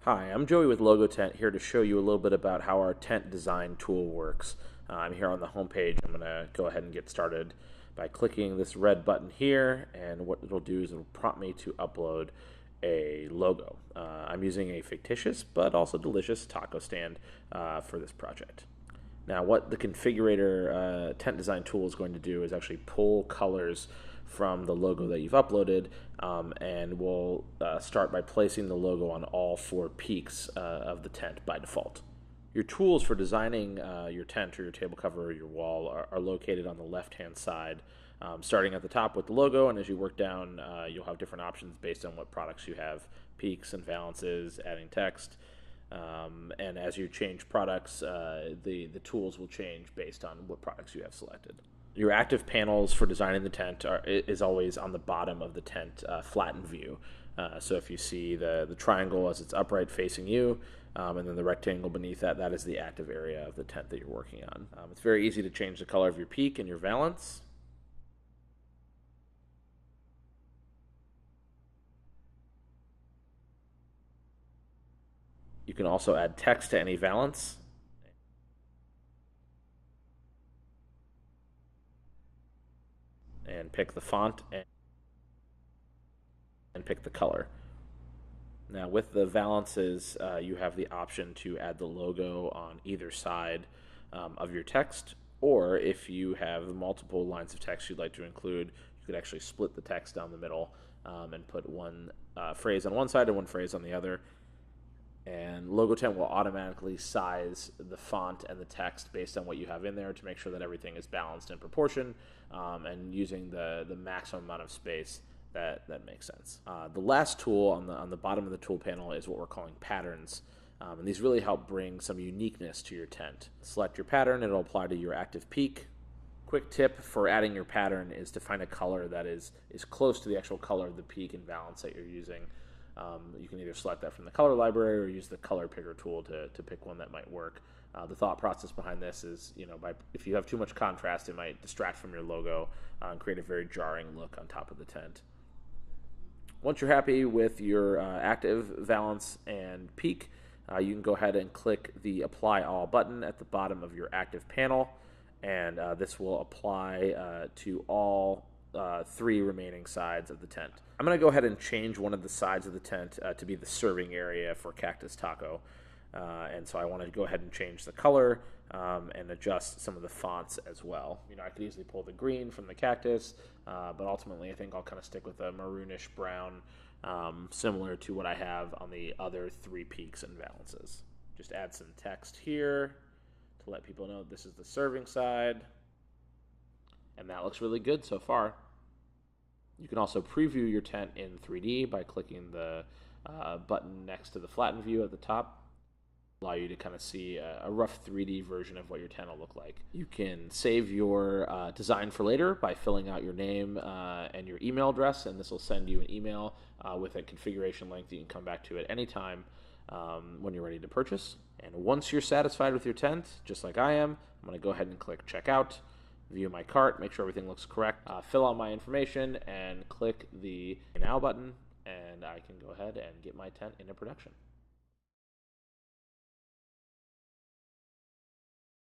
Hi, I'm Joey with LogoTent, here to show you a little bit about how our tent design tool works. I'm here on the home page. I'm going to go ahead and get started by clicking this red button here, and what it'll do is it'll prompt me to upload a logo. I'm using a fictitious but also delicious taco stand for this project. Now, what the configurator tent design tool is going to do is actually pull colors from the logo that you've uploaded, and we'll start by placing the logo on all four peaks of the tent by default. Your tools for designing your tent or your table cover or your wall are located on the left-hand side, starting at the top with the logo, and as you work down, you'll have different options based on what products you have, peaks and valances, adding text. And as you change products, the tools will change based on what products you have selected. Your active panels for designing the tent is always on the bottom of the tent, flattened view. So if you see the triangle as it's upright facing you, and then the rectangle beneath that, that is the active area of the tent that you're working on. It's very easy to change the color of your peak and your valance. You can also add text to any valance. And pick the font and pick the color. Now with the valances, you have the option to add the logo on either side of your text, or if you have multiple lines of text you'd like to include, you could actually split the text down the middle and put one phrase on one side and one phrase on the other. And LogoTent will automatically size the font and the text based on what you have in there to make sure that everything is balanced in proportion, and using the maximum amount of space that makes sense. The last tool on the bottom of the tool panel is what we're calling patterns. And these really help bring some uniqueness to your tent. Select your pattern, it'll apply to your active peak. Quick tip for adding your pattern is to find a color that is close to the actual color of the peak and valance that you're using. You can either select that from the color library or use the color picker tool to pick one that might work. The thought process behind this is, if you have too much contrast, it might distract from your logo and create a very jarring look on top of the tent. Once you're happy with your active, valance, and peak, you can go ahead and click the Apply All button at the bottom of your active panel, and this will apply to all three remaining sides of the tent. I'm going to go ahead and change one of the sides of the tent to be the serving area for Cactus Taco. And so I want to go ahead and change the color and adjust some of the fonts as well. I could easily pull the green from the cactus, but ultimately I think I'll kind of stick with a maroonish brown, similar to what I have on the other three peaks and valances. Just add some text here to let people know this is the serving side. And that looks really good so far. You can also preview your tent in 3D by clicking the button next to the flattened view at the top. Allow you to kind of see a rough 3D version of what your tent will look like. You can save your design for later by filling out your name and your email address, and this will send you an email with a configuration link that you can come back to at any time when you're ready to purchase. And once you're satisfied with your tent, just like I am, I'm going to go ahead and click Checkout. View my cart, make sure everything looks correct, fill out my information, and click the Now button, and I can go ahead and get my tent into production.